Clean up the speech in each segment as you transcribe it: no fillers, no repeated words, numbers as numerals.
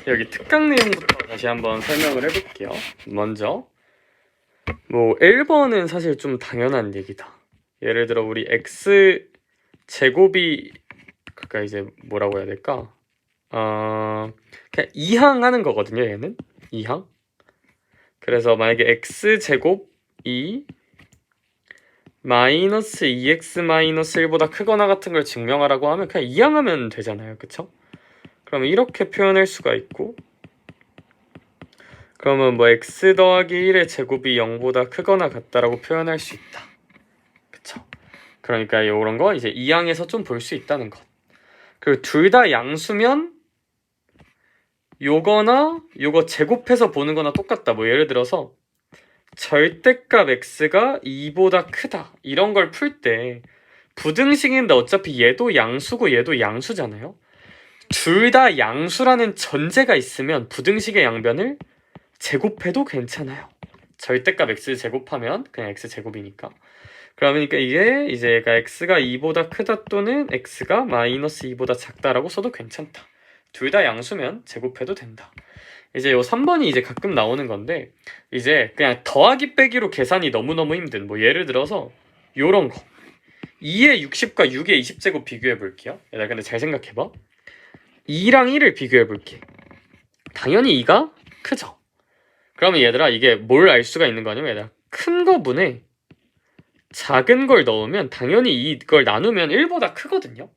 여기 특강 내용부터 다시 한번 설명을 해볼게요. 먼저 뭐 1번은 사실 좀 당연한 얘기다. 예를 들어 우리 x 제곱이 그러니까 이제 뭐라고 해야 될까? 그냥 이항하는 거거든요. 얘는 이항. 그래서 만약에 x 제곱이 마이너스 2x 마이너스 1보다 크거나 같은 걸 증명하라고 하면 그냥 이항하면 되잖아요. 그쵸? 그러면 이렇게 표현할 수가 있고, 그러면 뭐 x 더하기 1의 제곱이 0보다 크거나 같다라고 표현할 수 있다. 그쵸? 그러니까 이런 거 이제 이항에서 좀 볼 수 있다는 것. 그리고 둘 다 양수면 요거나 요거 제곱해서 보는 거나 똑같다. 뭐 예를 들어서 절대값 x가 2보다 크다 이런 걸 풀 때 부등식인데 어차피 얘도 양수고 얘도 양수잖아요. 둘 다 양수라는 전제가 있으면 부등식의 양변을 제곱해도 괜찮아요. 절대값 x 제곱하면 그냥 x 제곱이니까. 그러니까 이게 이제 얘가 x가 2보다 크다 또는 x가 마이너스 2보다 작다라고 써도 괜찮다. 둘 다 양수면 제곱해도 된다. 이제 요 3번이 이제 가끔 나오는 건데, 이제 그냥 더하기 빼기로 계산이 너무너무 힘든, 뭐 예를 들어서 요런 거 2의 60과 6의 20제곱 비교해 볼게요. 얘들아 근데 잘 생각해봐. 2랑 1을 비교해 볼게. 당연히 2가 크죠. 그러면 얘들아 이게 뭘 알 수가 있는 거 아니면 얘들아 큰 거분에 작은 걸 넣으면 당연히 이걸 나누면 1보다 크거든요.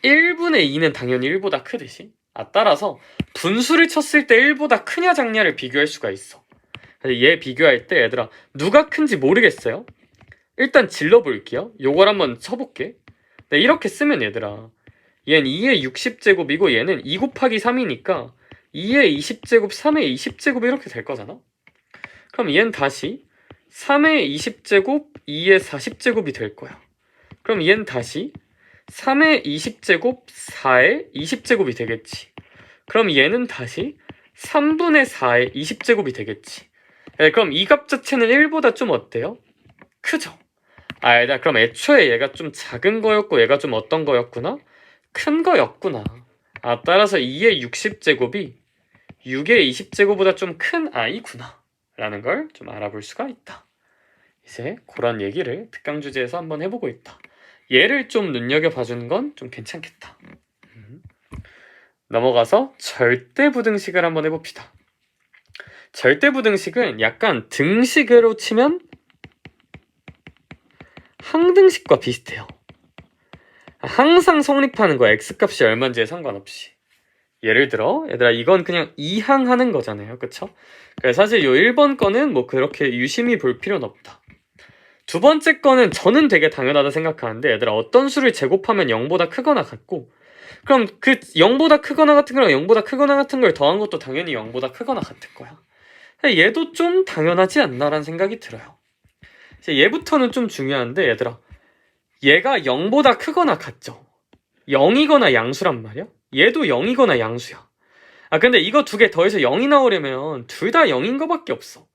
1분의 2는 당연히 1보다 크듯이, 따라서 분수를 쳤을 때 1보다 크냐 작냐를 비교할 수가 있어. 얘 비교할 때 얘들아 누가 큰지 모르겠어요? 일단 질러볼게요. 요걸 한번 쳐볼게. 네, 이렇게 쓰면 얘들아 얘는 2의 60제곱이고 얘는 2 곱하기 3이니까 2의 20제곱, 3의 20제곱 이렇게 될 거잖아. 그럼 얘는 다시 3의 20제곱, 2의 40제곱이 될 거야. 그럼 얘는 다시 3의 20제곱, 4의 20제곱이 되겠지. 그럼 얘는 다시 3분의 4의 20제곱이 되겠지. 그럼 이 값 자체는 1보다 좀 어때요? 크죠? 그럼 애초에 얘가 좀 작은 거였고 얘가 좀 어떤 거였구나? 큰 거였구나. 따라서 2의 60제곱이 6의 20제곱보다 좀 큰 아이구나 라는 걸 좀 알아볼 수가 있다. 이제 그런 얘기를 특강 주제에서 한번 해보고 있다. 얘를 좀 눈여겨봐주는 건 좀 괜찮겠다. 넘어가서 절대부등식을 한번 해봅시다. 절대부등식은 약간 등식으로 치면 항등식과 비슷해요. 항상 성립하는 거야. x값이 얼마인지에 상관없이. 예를 들어 얘들아 이건 그냥 이항하는 거잖아요. 그쵸? 그래서 사실 요 1번 거는 뭐 그렇게 유심히 볼 필요는 없다. 두 번째 거는 저는 되게 당연하다 생각하는데, 얘들아 어떤 수를 제곱하면 0보다 크거나 같고, 그럼 그 0보다 크거나 같은 거랑 0보다 크거나 같은 걸 더한 것도 당연히 0보다 크거나 같을 거야. 얘도 좀 당연하지 않나라는 생각이 들어요. 이제 얘부터는 좀 중요한데 얘들아 얘가 0보다 크거나 같죠? 0이거나 양수란 말이야? 얘도 0이거나 양수야. 근데 이거 두 개 더해서 0이 나오려면 둘 다 0인 거밖에 없어.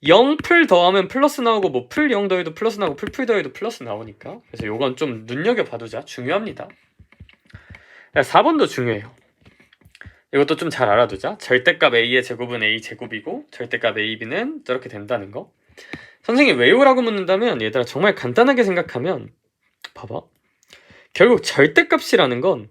0풀 더하면 플러스 나오고 뭐 풀 0 더해도 플러스 나오고 풀 더해도 플러스 나오니까, 그래서 요건 좀 눈여겨봐두자. 중요합니다. 4번도 중요해요. 이것도 좀 잘 알아두자. 절대값 a의 제곱은 a 제곱이고 절대값 ab는 저렇게 된다는 거. 선생님 왜요라고 묻는다면 얘들아 정말 간단하게 생각하면 봐봐. 결국 절대값이라는 건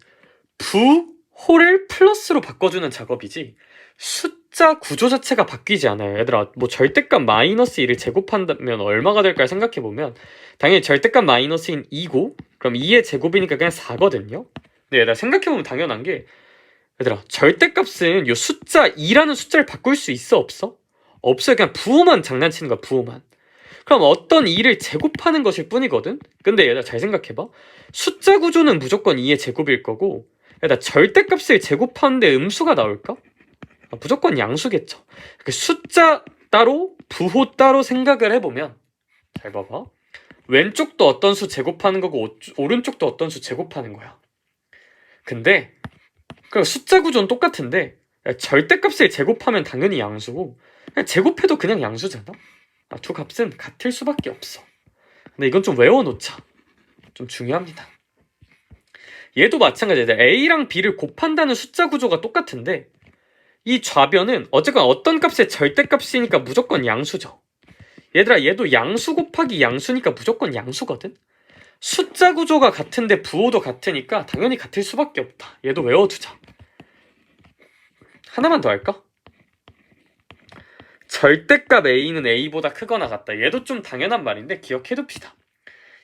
부호를 플러스로 바꿔주는 작업이지 숫자 구조 자체가 바뀌지 않아요. 얘들아 뭐 절대값 마이너스 1을 제곱한다면 얼마가 될까 생각해보면 당연히 절대값 마이너스인 2고 그럼 2의 제곱이니까 그냥 4거든요. 근데 얘들아 생각해보면 당연한 게 얘들아 절대값은 요 숫자 2라는 숫자를 바꿀 수 있어 없어? 없어요. 그냥 부호만 장난치는 거야. 부호만. 그럼 어떤 2를 제곱하는 것일 뿐이거든? 근데 얘들아 잘 생각해봐. 숫자 구조는 무조건 2의 제곱일 거고 얘들아 절대값을 제곱하는데 음수가 나올까? 무조건 양수겠죠. 숫자 따로 부호 따로 생각을 해보면 잘 봐봐. 왼쪽도 어떤 수 제곱하는 거고 오른쪽도 어떤 수 제곱하는 거야. 근데 그럼 숫자 구조는 똑같은데 절대값을 제곱하면 당연히 양수고 제곱해도 그냥 양수잖아. 두 값은 같을 수밖에 없어. 근데 이건 좀 외워놓자. 좀 중요합니다. 얘도 마찬가지야. a랑 b를 곱한다는 숫자 구조가 똑같은데 이 좌변은 어쨌건 어떤 값의 절대값이니까 무조건 양수죠. 얘들아 얘도 양수 곱하기 양수니까 무조건 양수거든. 숫자 구조가 같은데 부호도 같으니까 당연히 같을 수밖에 없다. 얘도 외워두자. 하나만 더 할까? 절대값 a는 a보다 크거나 같다. 얘도 좀 당연한 말인데 기억해둡시다.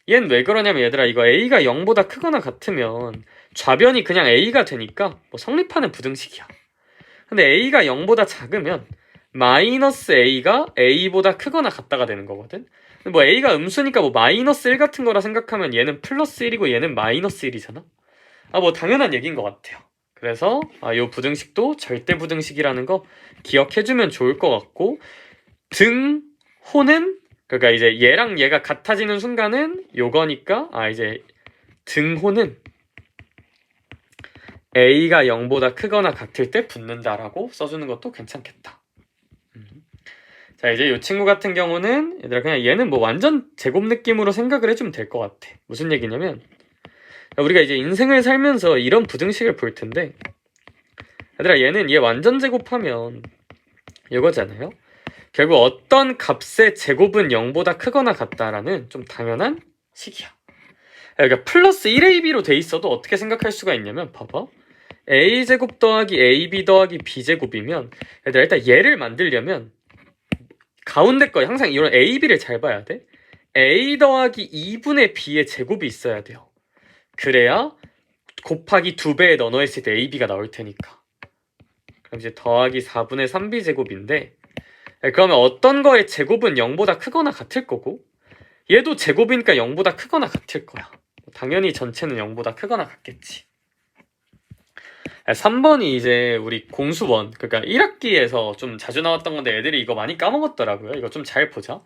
얘는 왜 그러냐면 얘들아 이거 a가 0보다 크거나 같으면 좌변이 그냥 a가 되니까 뭐 성립하는 부등식이야. 근데 a가 0보다 작으면 마이너스 a가 a보다 크거나 같다가 되는 거거든. 뭐 a가 음수니까 뭐 마이너스 1 같은 거라 생각하면 얘는 플러스 1이고 얘는 마이너스 1이잖아. 뭐 당연한 얘기인 것 같아요. 그래서 요 부등식도 절대 부등식이라는 거 기억해주면 좋을 것 같고, 등호는 그러니까 이제 얘랑 얘가 같아지는 순간은 요거니까 이제 등호는 a가 0보다 크거나 같을 때 붙는다라고 써주는 것도 괜찮겠다. 자 이제 이 친구 같은 경우는 얘들아 그냥 얘는 뭐 완전 제곱 느낌으로 생각을 해주면 될 것 같아. 무슨 얘기냐면 우리가 이제 인생을 살면서 이런 부등식을 볼 텐데 얘들아 얘는 얘 완전 제곱하면 이거잖아요. 결국 어떤 값의 제곱은 0보다 크거나 같다라는 좀 당연한 식이야. 그러니까 플러스 1ab로 돼 있어도 어떻게 생각할 수가 있냐면 봐봐. a제곱 더하기 ab 더하기 b제곱이면 얘들아 일단 얘를 만들려면 가운데 거 항상 이런 ab를 잘 봐야 돼. a 더하기 2분의 b의 제곱이 있어야 돼요. 그래야 곱하기 2배에 넣어했을 때 ab가 나올 테니까. 그럼 이제 더하기 4분의 3b 제곱인데 그러면 어떤 거의 제곱은 0보다 크거나 같을 거고 얘도 제곱이니까 0보다 크거나 같을 거야. 당연히 전체는 0보다 크거나 같겠지. 3번이 이제 우리 공수원 그러니까 1학기에서 좀 자주 나왔던 건데 애들이 이거 많이 까먹었더라고요. 이거 좀 잘 보자.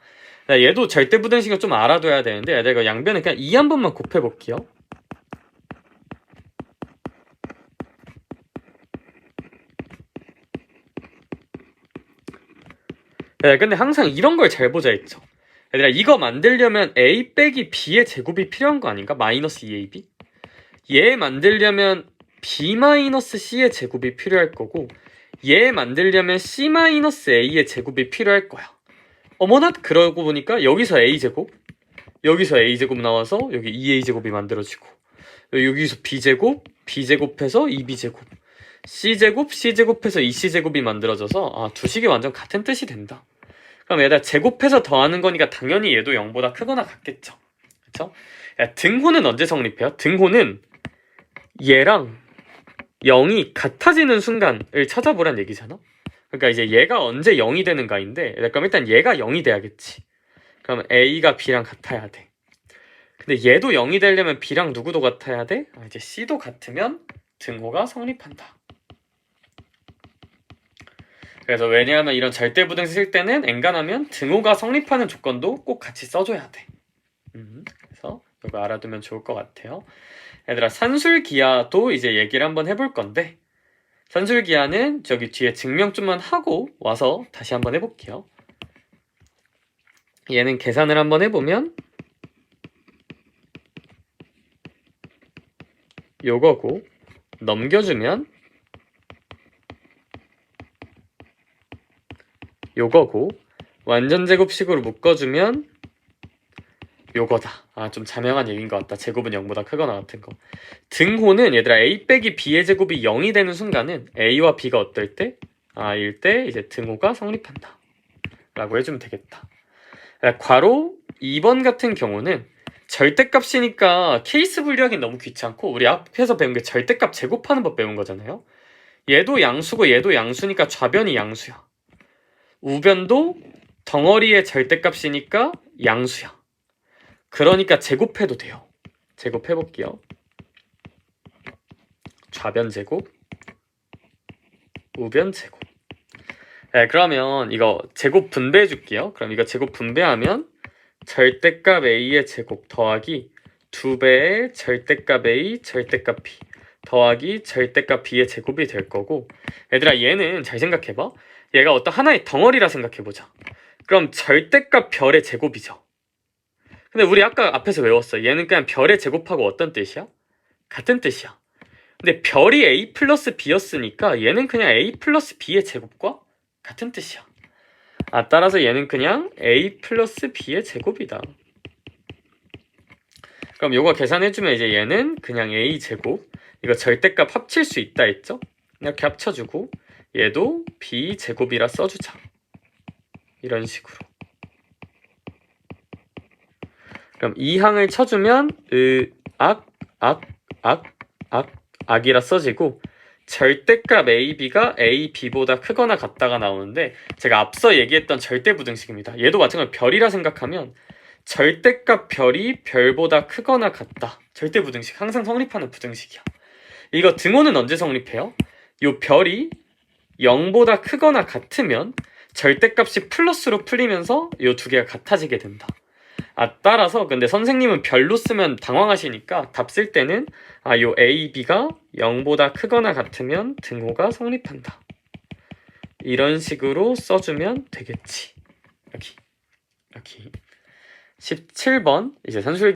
얘도 절대부등식을 좀 알아둬야 되는데 애들 이거 양변을 그냥 2 한 번만 곱해볼게요. 근데 항상 이런 걸 잘 보자 했죠. 얘들아 이거 만들려면 a 빼기 b의 제곱이 필요한 거 아닌가? 마이너스 2ab. 얘 만들려면 b 마이너스 c의 제곱이 필요할 거고 얘 만들려면 c 마이너스 a의 제곱이 필요할 거야. 어머나 그러고 보니까 여기서 a제곱 여기서 a제곱 나와서 여기 2a제곱이 만들어지고 여기서 b제곱 b제곱해서 2b제곱 c제곱 c제곱해서 2c제곱이 만들어져서 두 식이 완전 같은 뜻이 된다. 그럼 얘들아 제곱해서 더하는 거니까 당연히 얘도 0보다 크거나 같겠죠. 그쵸? 등호는 언제 성립해요? 등호는 얘랑 0이 같아지는 순간을 찾아보란 얘기잖아. 그러니까 이제 얘가 언제 0이 되는가인데 그럼 일단 얘가 0이 돼야겠지. 그럼 a가 b랑 같아야 돼. 근데 얘도 0이 되려면 b랑 누구도 같아야 돼? 이제 c도 같으면 등호가 성립한다. 그래서 왜냐하면 이런 절대부등식 쓸 때는 엔간하면 등호가 성립하는 조건도 꼭 같이 써줘야 돼. 그래서 이거 알아두면 좋을 것 같아요. 얘들아 산술기하도 이제 얘기를 한번 해볼 건데 산술기하는 저기 뒤에 증명 좀만 하고 와서 다시 한번 해볼게요. 얘는 계산을 한번 해보면 요거고 넘겨주면 요거고 완전 제곱식으로 묶어주면 요거다. 좀 자명한 얘기인 것 같다. 제곱은 0보다 크거나 같은 거. 등호는 얘들아 a 빼기 b의 제곱이 0이 되는 순간은 a와 b가 어떨 때? 일 때 이제 등호가 성립한다. 라고 해주면 되겠다. 괄호 2번 같은 경우는 절대값이니까 케이스 분류하기는 너무 귀찮고 우리 앞에서 배운 게 절대값 제곱하는 법 배운 거잖아요. 얘도 양수고 얘도 양수니까 좌변이 양수야. 우변도 덩어리의 절대값이니까 양수야. 그러니까 제곱해도 돼요. 제곱해볼게요. 좌변 제곱, 우변 제곱. 그러면 이거 제곱 분배해줄게요. 그럼 이거 제곱 분배하면 절대값 a의 제곱 더하기 2배의 절대값 a, 절대값 b 더하기 절대값 b의 제곱이 될 거고 얘들아 얘는 잘 생각해봐. 얘가 어떤 하나의 덩어리라 생각해보자. 그럼 절대값 별의 제곱이죠. 근데 우리 아까 앞에서 외웠어. 얘는 그냥 별의 제곱하고 어떤 뜻이야? 같은 뜻이야. 근데 별이 a 플러스 b였으니까 얘는 그냥 a 플러스 b의 제곱과 같은 뜻이야. 따라서 얘는 그냥 a 플러스 b의 제곱이다. 그럼 요거 계산해주면 이제 얘는 그냥 a 제곱, 이거 절대값 합칠 수 있다 했죠? 이렇게 합쳐주고 얘도 b 제곱이라 써주자. 이런 식으로. 그럼 이 항을 쳐주면 악이라 써지고 절대값 AB가 AB보다 크거나 같다가 나오는데 제가 앞서 얘기했던 절대부등식입니다. 얘도 마찬가지로 별이라 생각하면 절대값 별이 별보다 크거나 같다. 절대부등식. 항상 성립하는 부등식이야. 이거 등호는 언제 성립해요? 요 별이 0보다 크거나 같으면 절대값이 플러스로 풀리면서 요 두 개가 같아지게 된다. 따라서 근데 선생님은 별로 쓰면 당황하시니까 답 쓸 때는 요 A, B가 0보다 크거나 같으면 등호가 성립한다. 이런 식으로 써주면 되겠지. 여기 17번 이제 산술